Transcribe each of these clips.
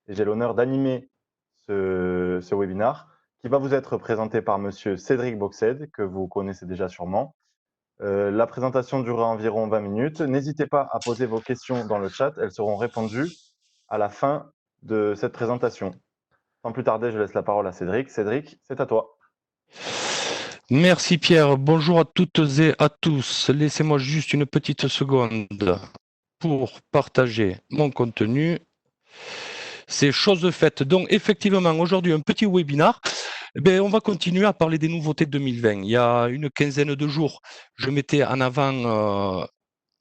et j'ai l'honneur d'animer ce webinaire qui va vous être présenté par monsieur Cédric Boxed, que vous connaissez déjà sûrement. La présentation durera environ 20 minutes. N'hésitez pas à poser vos questions dans le chat, elles seront répondues à la fin de cette présentation. Sans plus tarder, je laisse la parole à Cédric. Cédric, c'est à toi. Merci Pierre, bonjour à toutes et à tous. Laissez-moi juste une petite seconde pour partager mon contenu. C'est chose faite. Donc effectivement, aujourd'hui, un petit webinar. On va continuer à parler des nouveautés de 2020. Il y a une quinzaine de jours, je mettais en avant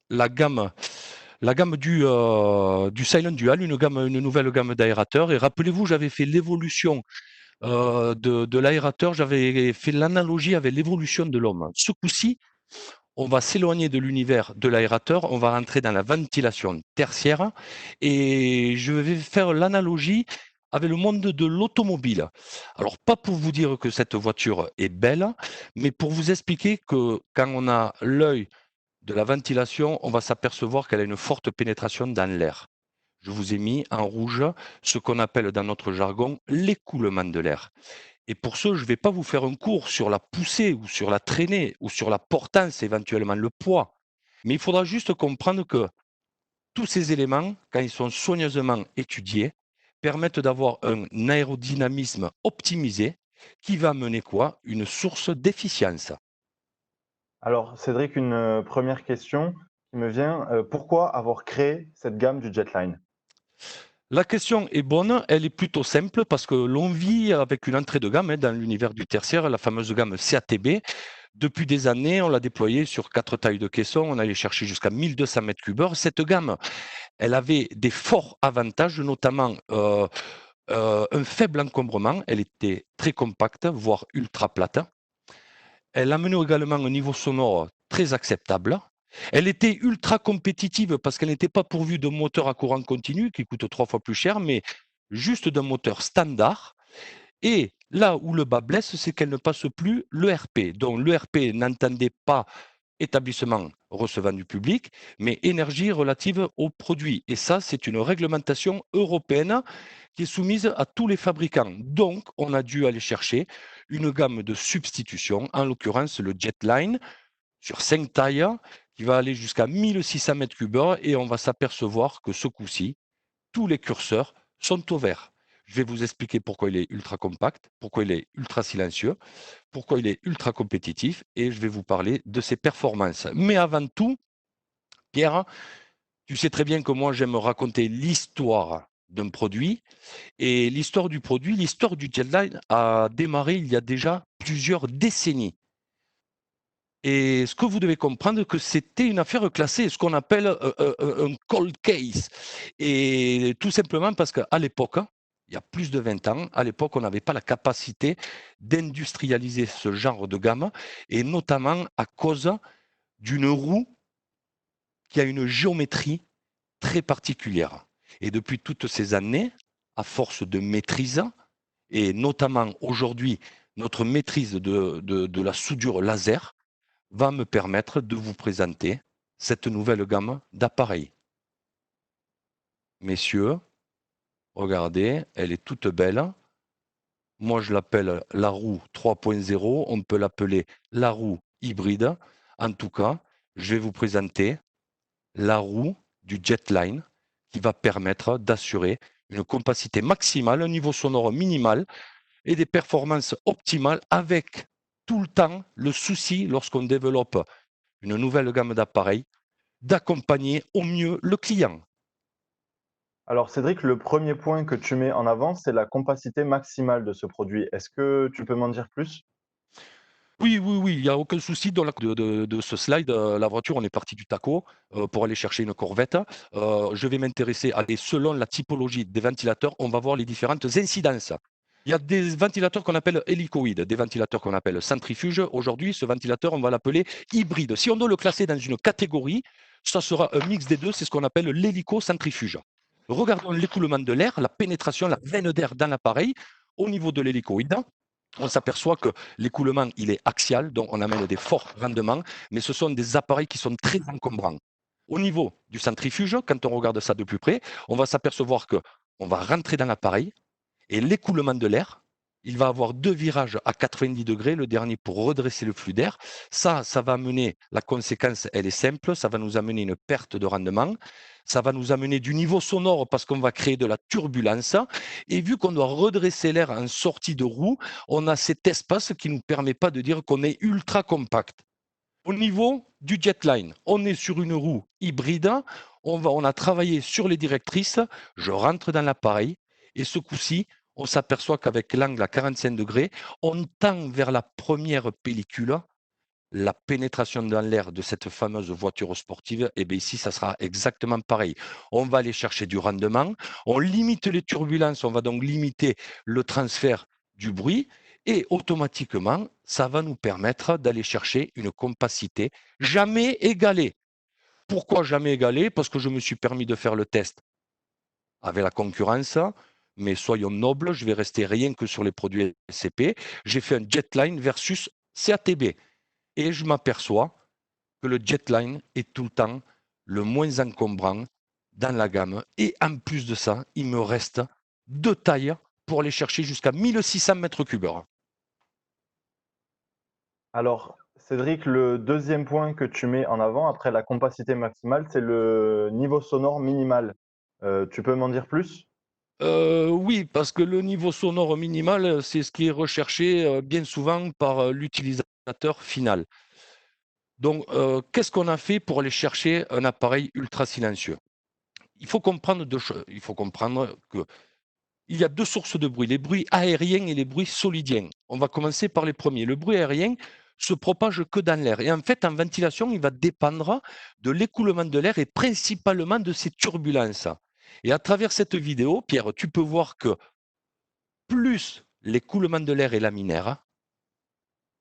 la gamme du Silent Dual, une nouvelle gamme d'aérateurs. Et rappelez-vous, j'avais fait l'évolution de l'aérateur, j'avais fait l'analogie avec l'évolution de l'homme. Ce coup-ci, on va s'éloigner de l'univers de l'aérateur, on va rentrer dans la ventilation tertiaire et je vais faire l'analogie avec le monde de l'automobile. Alors, pas pour vous dire que cette voiture est belle, mais pour vous expliquer que quand on a l'œil de la ventilation, on va s'apercevoir qu'elle a une forte pénétration dans l'air. Je vous ai mis en rouge ce qu'on appelle dans notre jargon l'écoulement de l'air. Et pour ce, je ne vais pas vous faire un cours sur la poussée ou sur la traînée ou sur la portance, éventuellement le poids. Mais il faudra juste comprendre que tous ces éléments, quand ils sont soigneusement étudiés, permettent d'avoir un aérodynamisme optimisé qui va mener quoi? Une source d'efficience. Alors, Cédric, une première question qui me vient. Pourquoi avoir créé cette gamme du Jetline? La question est bonne, elle est plutôt simple parce que l'on vit avec une entrée de gamme dans l'univers du tertiaire, la fameuse gamme CATB. Depuis des années, on l'a déployée sur 4 tailles de caisson, on allait chercher jusqu'à 1200 mètres cubes heure. Cette gamme, elle avait des forts avantages, notamment un faible encombrement, elle était très compacte, voire ultra plate. Elle amenait également un niveau sonore très acceptable. Elle était ultra compétitive parce qu'elle n'était pas pourvue de moteur à courant continu qui coûte 3 fois plus cher, mais juste d'un moteur standard. Et là où le bas blesse, c'est qu'elle ne passe plus l'ERP. Donc l'ERP n'entendait pas établissement recevant du public, mais énergie relative au produit. Et ça, c'est une réglementation européenne qui est soumise à tous les fabricants. Donc, on a dû aller chercher une gamme de substitution, en l'occurrence le Jetline, sur 5 tailles, qui va aller jusqu'à 1600 mètres cubes heure, et on va s'apercevoir que ce coup-ci, tous les curseurs sont au vert. Je vais vous expliquer pourquoi il est ultra compact, pourquoi il est ultra silencieux, pourquoi il est ultra compétitif et je vais vous parler de ses performances. Mais avant tout, Pierre, tu sais très bien que moi j'aime raconter l'histoire d'un produit et l'histoire du produit, l'histoire du Jetline a démarré il y a déjà plusieurs décennies. Et ce que vous devez comprendre, que c'était une affaire classée, ce qu'on appelle un cold case. Et tout simplement parce qu'à l'époque, il y a plus de 20 ans, à l'époque, on n'avait pas la capacité d'industrialiser ce genre de gamme, et notamment à cause d'une roue qui a une géométrie très particulière. Et depuis toutes ces années, à force de maîtrise, et notamment aujourd'hui, notre maîtrise de la soudure laser, va me permettre de vous présenter cette nouvelle gamme d'appareils. Messieurs, regardez, elle est toute belle. Moi, je l'appelle la roue 3.0. On peut l'appeler la roue hybride. En tout cas, je vais vous présenter la roue du Jetline qui va permettre d'assurer une compacité maximale, un niveau sonore minimal et des performances optimales avec tout le temps le souci, lorsqu'on développe une nouvelle gamme d'appareils, d'accompagner au mieux le client. Alors, Cédric, le premier point que tu mets en avant, c'est la compacité maximale de ce produit. Est-ce que tu peux m'en dire plus? Oui, oui, oui, il n'y a aucun souci dans de ce slide. La voiture, on est parti du taco pour aller chercher une Corvette. Je vais m'intéresser à et selon la typologie des ventilateurs, on va voir les différentes incidences. Il y a des ventilateurs qu'on appelle hélicoïdes, des ventilateurs qu'on appelle centrifuges. Aujourd'hui, ce ventilateur, on va l'appeler hybride. Si on doit le classer dans une catégorie, ça sera un mix des deux, c'est ce qu'on appelle l'hélicocentrifuge. Regardons l'écoulement de l'air, la pénétration, la veine d'air dans l'appareil au niveau de l'hélicoïde. On s'aperçoit que l'écoulement, il est axial, donc on amène des forts rendements, mais ce sont des appareils qui sont très encombrants. Au niveau du centrifuge, quand on regarde ça de plus près, on va s'apercevoir que on va rentrer dans l'appareil et l'écoulement de l'air, il va avoir 2 virages à 90 degrés, le dernier pour redresser le flux d'air. Ça va amener, la conséquence, elle est simple, ça va nous amener une perte de rendement, ça va nous amener du niveau sonore parce qu'on va créer de la turbulence. Et vu qu'on doit redresser l'air en sortie de roue, on a cet espace qui ne nous permet pas de dire qu'on est ultra compact. Au niveau du jetline, on est sur une roue hybride. On a travaillé sur les directrices. Je rentre dans l'appareil et ce coup-ci, on s'aperçoit qu'avec l'angle à 45 degrés, on tend vers la première pellicule. La pénétration dans l'air de cette fameuse voiture sportive, et bien ici, ça sera exactement pareil. On va aller chercher du rendement, on limite les turbulences, on va donc limiter le transfert du bruit et automatiquement, ça va nous permettre d'aller chercher une compacité jamais égalée. Pourquoi jamais égalée? Parce que je me suis permis de faire le test avec la concurrence, mais soyons nobles, je vais rester rien que sur les produits SCP. J'ai fait un Jetline versus CATB et je m'aperçois que le Jetline est tout le temps le moins encombrant dans la gamme. Et en plus de ça, il me reste 2 tailles pour aller chercher jusqu'à 1600 mètres cubes. Alors, Cédric, le deuxième point que tu mets en avant, après la compacité maximale, c'est le niveau sonore minimal. Tu peux m'en dire plus? Oui, parce que le niveau sonore minimal, c'est ce qui est recherché bien souvent par l'utilisateur final. Donc, qu'est-ce qu'on a fait pour aller chercher un appareil ultra silencieux? Il faut comprendre deux choses. Il faut comprendre que il y a 2 sources de bruit, les bruits aériens et les bruits solidiens. On va commencer par les premiers. Le bruit aérien se propage que dans l'air. Et en fait, en ventilation, il va dépendre de l'écoulement de l'air et principalement de ses turbulences. Et à travers cette vidéo, Pierre, tu peux voir que plus l'écoulement de l'air est laminaire,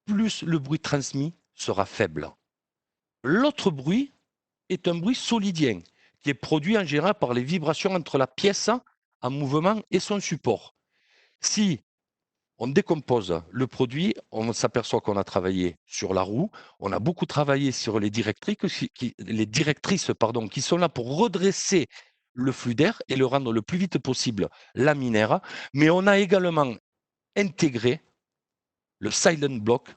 plus le bruit transmis sera faible. L'autre bruit est un bruit solidien qui est produit en général par les vibrations entre la pièce en mouvement et son support. Si on décompose le produit, on s'aperçoit qu'on a travaillé sur la roue, on a beaucoup travaillé sur les directrices qui sont là pour redresser le flux d'air et le rendre le plus vite possible laminaire, mais on a également intégré le silent block,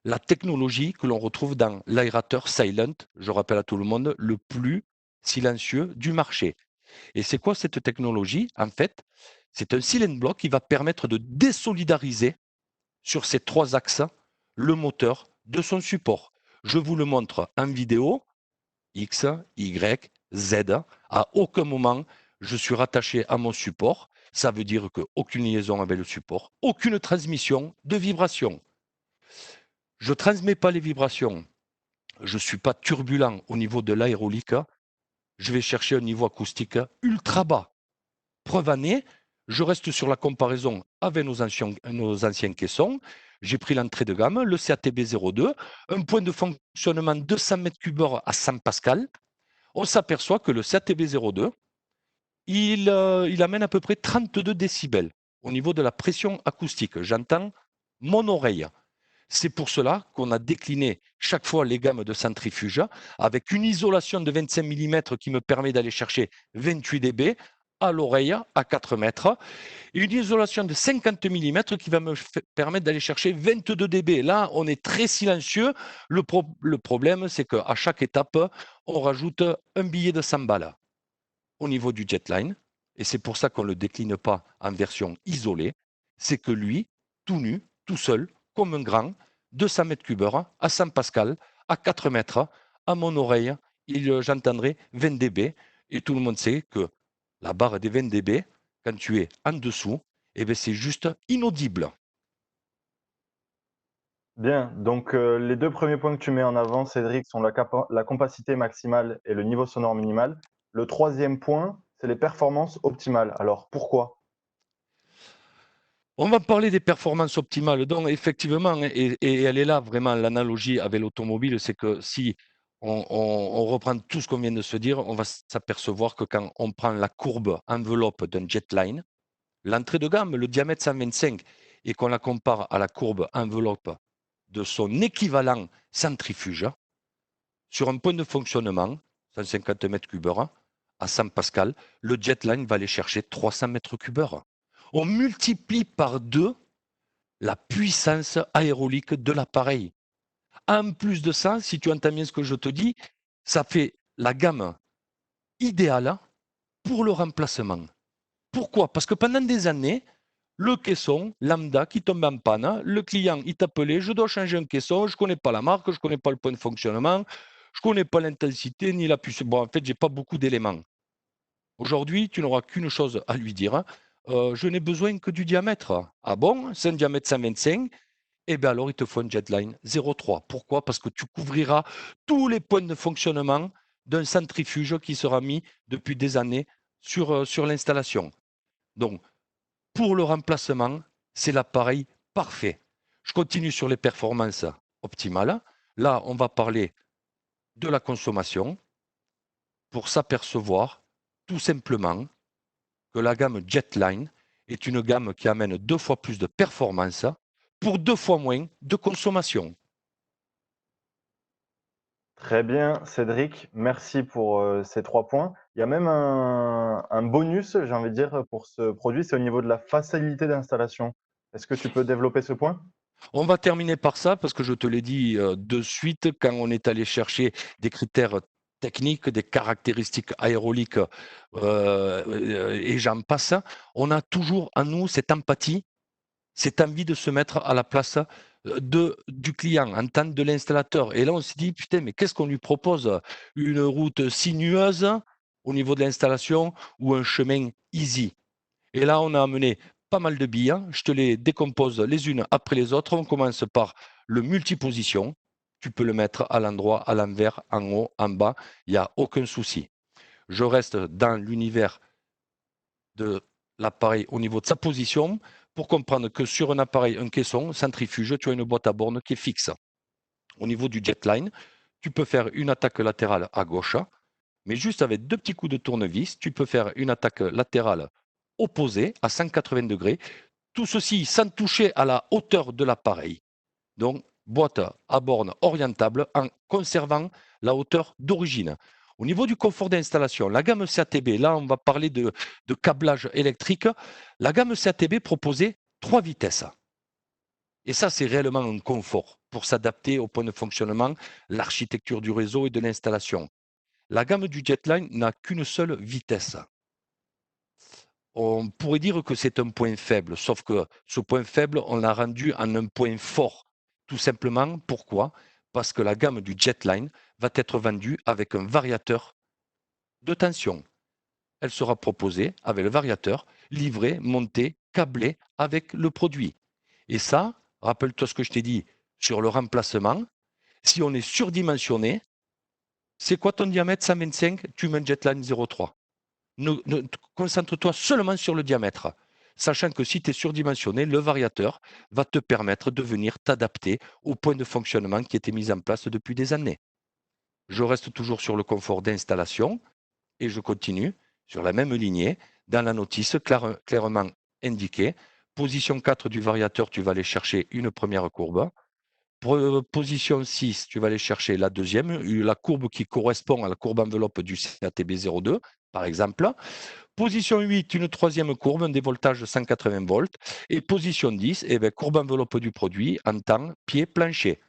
la technologie que l'on retrouve dans l'aérateur Silent, je rappelle à tout le monde, le plus silencieux du marché. Et c'est quoi cette technologie? En fait, c'est un silent block qui va permettre de désolidariser sur ces 3 axes le moteur de son support. Je vous le montre en vidéo, X, Y, Z. À aucun moment, je suis rattaché à mon support. Ça veut dire qu'aucune liaison avec le support, aucune transmission de vibrations. Je ne transmets pas les vibrations. Je ne suis pas turbulent au niveau de l'aérolique. Je vais chercher un niveau acoustique ultra bas. Preuve en est, je reste sur la comparaison avec nos anciens caissons. J'ai pris l'entrée de gamme, le CATB 02, un point de fonctionnement 200 m3 à 100 pascal. On s'aperçoit que le CATB 02, il amène à peu près 32 décibels au niveau de la pression acoustique. J'entends mon oreille. C'est pour cela qu'on a décliné chaque fois les gammes de centrifuge avec une isolation de 25 mm qui me permet d'aller chercher 28 dB à l'oreille à 4 mètres et une isolation de 50 mm qui va me permettre d'aller chercher 22 dB. Là, on est très silencieux. Le problème, c'est qu'à chaque étape, on rajoute un billet de 100 balles au niveau du Jetline. Et c'est pour ça qu'on ne le décline pas en version isolée. C'est que lui, tout nu, tout seul, comme un grand, 200 mètres cubes à 100 pascal, à 4 mètres, à mon oreille, j'entendrai 20 dB. Et tout le monde sait que la barre des 20 dB, quand tu es en dessous, eh bien, c'est juste inaudible. Bien, donc les deux premiers points que tu mets en avant, Cédric, sont la compacité maximale et le niveau sonore minimal. Le troisième point, c'est les performances optimales. Alors pourquoi? On va parler des performances optimales. Donc, effectivement, et elle est là vraiment l'analogie avec l'automobile, c'est que si on reprend tout ce qu'on vient de se dire, on va s'apercevoir que quand on prend la courbe enveloppe d'un Jetline, l'entrée de gamme, le diamètre 125, et qu'on la compare à la courbe enveloppe de son équivalent centrifuge, sur un point de fonctionnement, 150 mètres cubes, à 100 pascal, le Jetline va aller chercher 300 mètres cubes heure. On multiplie par 2 la puissance aérolique de l'appareil. En plus de ça, si tu entends bien ce que je te dis, ça fait la gamme idéale pour le remplacement. Pourquoi? Parce que pendant des années, le caisson lambda qui tombe en panne, le client il t'appelait, je dois changer un caisson, je ne connais pas la marque, je ne connais pas le point de fonctionnement, je ne connais pas l'intensité ni la puissance. Bon, en fait, je n'ai pas beaucoup d'éléments. Aujourd'hui, tu n'auras qu'une chose à lui dire, hein. Je n'ai besoin que du diamètre. Ah bon? C'est un diamètre 125? Eh bien alors, il te faut un Jetline 0,3. Pourquoi? Parce que tu couvriras tous les points de fonctionnement d'un centrifuge qui sera mis depuis des années sur l'installation. Donc, pour le remplacement, c'est l'appareil parfait. Je continue sur les performances optimales. Là, on va parler de la consommation pour s'apercevoir tout simplement que la gamme Jetline est une gamme qui amène 2 fois plus de performance pour 2 fois moins de consommation. Très bien, Cédric, merci pour ces 3 points. Il y a même un bonus, j'ai envie de dire, pour ce produit, c'est au niveau de la facilité d'installation. Est-ce que tu peux développer ce point? On va terminer par ça parce que je te l'ai dit de suite, quand on est allé chercher des critères techniques, des caractéristiques aéroliques et j'en passe, on a toujours en nous cette empathie, cette envie de se mettre à la place du client, en tant de l'installateur. Et là, on s'est dit, putain, mais qu'est-ce qu'on lui propose? Une route sinueuse au niveau de l'installation ou un chemin easy? Et là, on a amené pas mal de billes. Je te les décompose les unes après les autres. On commence par le multiposition. Tu peux le mettre à l'endroit, à l'envers, en haut, en bas. Il n'y a aucun souci. Je reste dans l'univers de l'appareil au niveau de sa position pour comprendre que sur un appareil, un caisson, centrifuge, tu as une boîte à bornes qui est fixe. Au niveau du Jetline, tu peux faire une attaque latérale à gauche, mais juste avec 2 petits coups de tournevis, tu peux faire une attaque latérale opposée à 180 degrés. Tout ceci sans toucher à la hauteur de l'appareil. Donc, boîte à borne orientable en conservant la hauteur d'origine. Au niveau du confort d'installation, la gamme CATB, là on va parler de câblage électrique, la gamme CATB proposait 3 vitesses. Et ça, c'est réellement un confort pour s'adapter au point de fonctionnement, l'architecture du réseau et de l'installation. La gamme du Jetline n'a qu'une seule vitesse. On pourrait dire que c'est un point faible, sauf que ce point faible, on l'a rendu en un point fort. Tout simplement, pourquoi? Parce que la gamme du Jetline va être vendue avec un variateur de tension. Elle sera proposée avec le variateur, livré, monté, câblé avec le produit. Et ça, rappelle-toi ce que je t'ai dit sur le remplacement. Si on est surdimensionné, c'est quoi ton diamètre 125? Tu mets un Jetline 0,3. Concentre-toi seulement sur le diamètre, sachant que si tu es surdimensionné, le variateur va te permettre de venir t'adapter au point de fonctionnement qui était mis en place depuis des années. Je reste toujours sur le confort d'installation et je continue sur la même lignée dans la notice clairement indiquée. Position 4 du variateur, tu vas aller chercher une première courbe. Position 6, tu vas aller chercher la deuxième, la courbe qui correspond à la courbe enveloppe du CATB 02, par exemple. Position 8, une troisième courbe, un dévoltage de 180 volts. Et position 10, eh bien, courbe enveloppe du produit en temps pied plancher.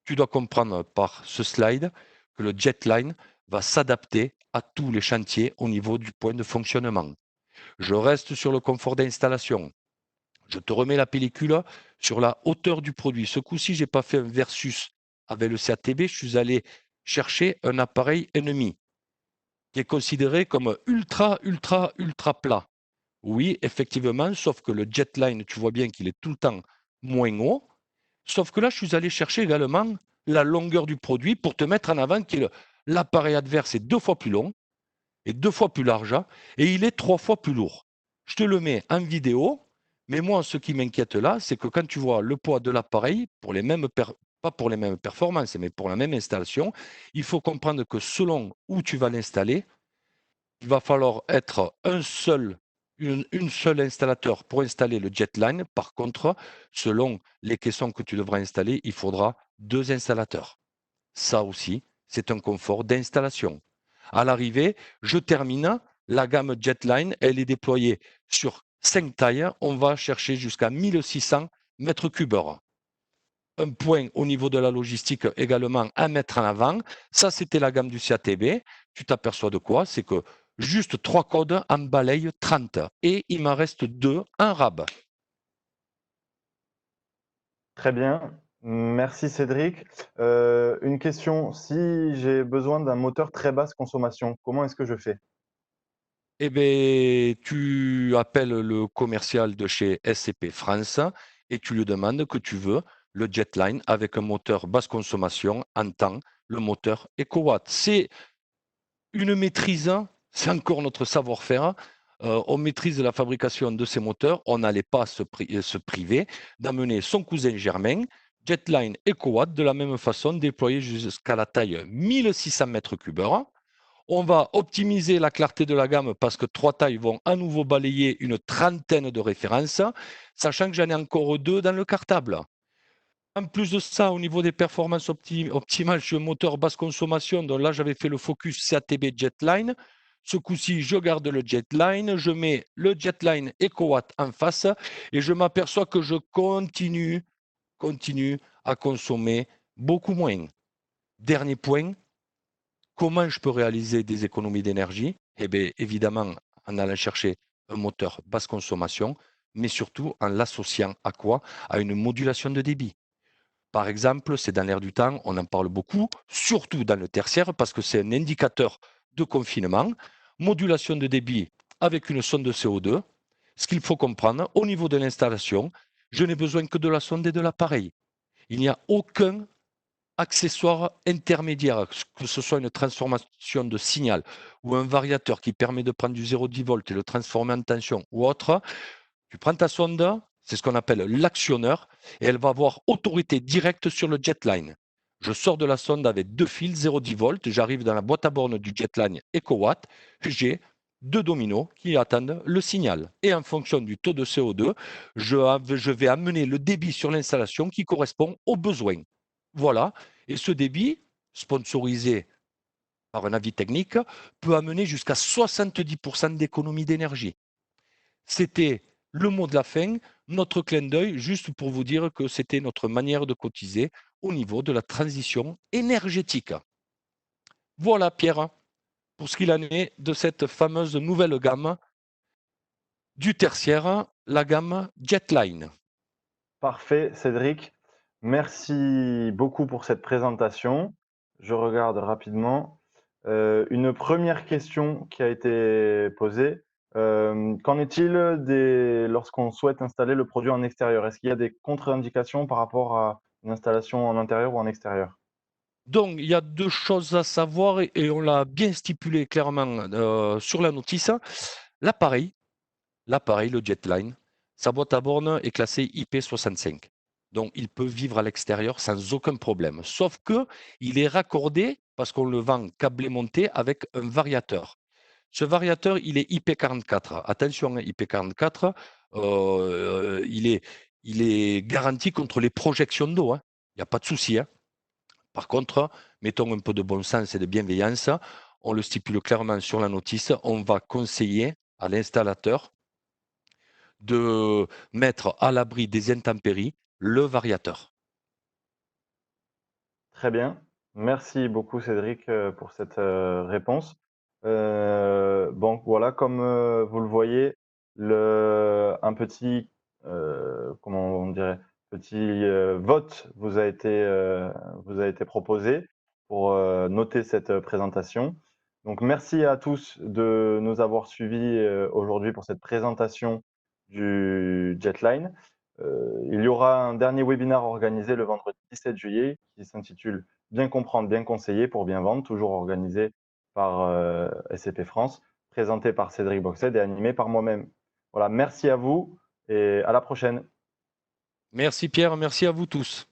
Tu dois comprendre par ce slide que le Jetline va s'adapter à tous les chantiers au niveau du point de fonctionnement. Je reste sur le confort d'installation. Je te remets la pellicule sur la hauteur du produit. Ce coup-ci, je n'ai pas fait un versus avec le CATB, je suis allé chercher un appareil ennemi qui est considéré comme ultra, ultra, ultra plat. Oui, effectivement, sauf que le Jetline, tu vois bien qu'il est tout le temps moins haut. Sauf que là, je suis allé chercher également la longueur du produit pour te mettre en avant que l'appareil adverse est 2 fois plus long et 2 fois plus large et il est 3 fois plus lourd. Je te le mets en vidéo, mais moi, ce qui m'inquiète là, c'est que quand tu vois le poids de l'appareil, pas pour les mêmes performances, mais pour la même installation, il faut comprendre que selon où tu vas l'installer, il va falloir être une seule installateur pour installer le Jetline. Par contre, selon les caissons que tu devras installer, il faudra 2 installateurs. Ça aussi, c'est un confort d'installation. À l'arrivée, je termine. La gamme Jetline, elle est déployée sur 5 tailles. On va chercher jusqu'à 1600 mètres cubes heure. Un point au niveau de la logistique également à mettre en avant. Ça, c'était la gamme du CATB. Tu t'aperçois de quoi? C'est que juste 3 codes en balayent 30. Et il m'en reste 2 en rab. Très bien. Merci Cédric. Une question, si j'ai besoin d'un moteur très basse consommation, comment est-ce que je fais? Eh bien, tu appelles le commercial de chez SCP France et tu lui demandes que tu veux le Jetline avec un moteur basse consommation en temps, le moteur EcoWatt. C'est une maîtrise, c'est encore notre savoir-faire. On maîtrise la fabrication de ces moteurs. On n'allait pas se priver d'amener son cousin germain, Jetline EcoWatt, de la même façon, déployé jusqu'à la taille 1600 mètres cubes heure. On va optimiser la clarté de la gamme parce que 3 tailles vont à nouveau balayer une trentaine de références, sachant que j'en ai encore 2 dans le cartable. En plus de ça, au niveau des performances optimales, je suis un moteur basse consommation. Donc là, j'avais fait le focus CATB Jetline. Ce coup-ci, je garde le Jetline, je mets le Jetline EcoWatt en face et je m'aperçois que je continue à consommer beaucoup moins. Dernier point, comment je peux réaliser des économies d'énergie? Eh bien, évidemment, en allant chercher un moteur basse consommation, mais surtout en l'associant à quoi? À une modulation de débit. Par exemple, c'est dans l'air du temps, on en parle beaucoup, surtout dans le tertiaire, parce que c'est un indicateur de confinement. Modulation de débit avec une sonde de CO2. Ce qu'il faut comprendre, au niveau de l'installation, je n'ai besoin que de la sonde et de l'appareil. Il n'y a aucun accessoire intermédiaire, que ce soit une transformation de signal ou un variateur qui permet de prendre du 0,10 volts et le transformer en tension ou autre. Tu prends ta sonde, c'est ce qu'on appelle l'actionneur, et elle va avoir autorité directe sur le Jetline. Je sors de la sonde avec 2 fils 0,10 volts, j'arrive dans la boîte à bornes du Jetline EcoWatt, j'ai 2 dominos qui attendent le signal. Et en fonction du taux de CO2, je vais amener le débit sur l'installation qui correspond aux besoins. Voilà. Et ce débit, sponsorisé par un avis technique, peut amener jusqu'à 70% d'économie d'énergie. C'était le mot de la fin, notre clin d'œil, juste pour vous dire que c'était notre manière de cotiser au niveau de la transition énergétique. Voilà, Pierre, pour ce qu'il en est de cette fameuse nouvelle gamme du tertiaire, la gamme Jetline. Parfait, Cédric. Merci beaucoup pour cette présentation. Je regarde rapidement. Une première question qui a été posée. Qu'en est-il lorsqu'on souhaite installer le produit en extérieur? Est-ce qu'il y a des contre-indications par rapport à une installation en intérieur ou en extérieur? Donc, il y a 2 choses à savoir et on l'a bien stipulé clairement sur la notice. L'appareil, le Jetline, sa boîte à bornes est classée IP65. Donc, il peut vivre à l'extérieur sans aucun problème. Sauf que il est raccordé, parce qu'on le vend câblé monté, avec un variateur. Ce variateur, il est IP44. Attention, hein, IP44, il est garanti contre les projections d'eau, hein. Il n'y a pas de souci, hein. Par contre, mettons un peu de bon sens et de bienveillance, on le stipule clairement sur la notice, on va conseiller à l'installateur de mettre à l'abri des intempéries le variateur. Très bien. Merci beaucoup Cédric, pour cette, réponse. Bon voilà, comme, vous le voyez, un petit, comment on dirait? Petit, vote vous a été proposé pour, noter cette, présentation. Donc merci à tous de nous avoir suivis, aujourd'hui pour cette présentation du Jetline. Il y aura un dernier webinaire organisé le vendredi 17 juillet qui s'intitule Bien comprendre, bien conseiller pour bien vendre, toujours organisé par SCP France, présenté par Cédric Boxed et animé par moi-même. Voilà, merci à vous et à la prochaine. Merci Pierre, merci à vous tous.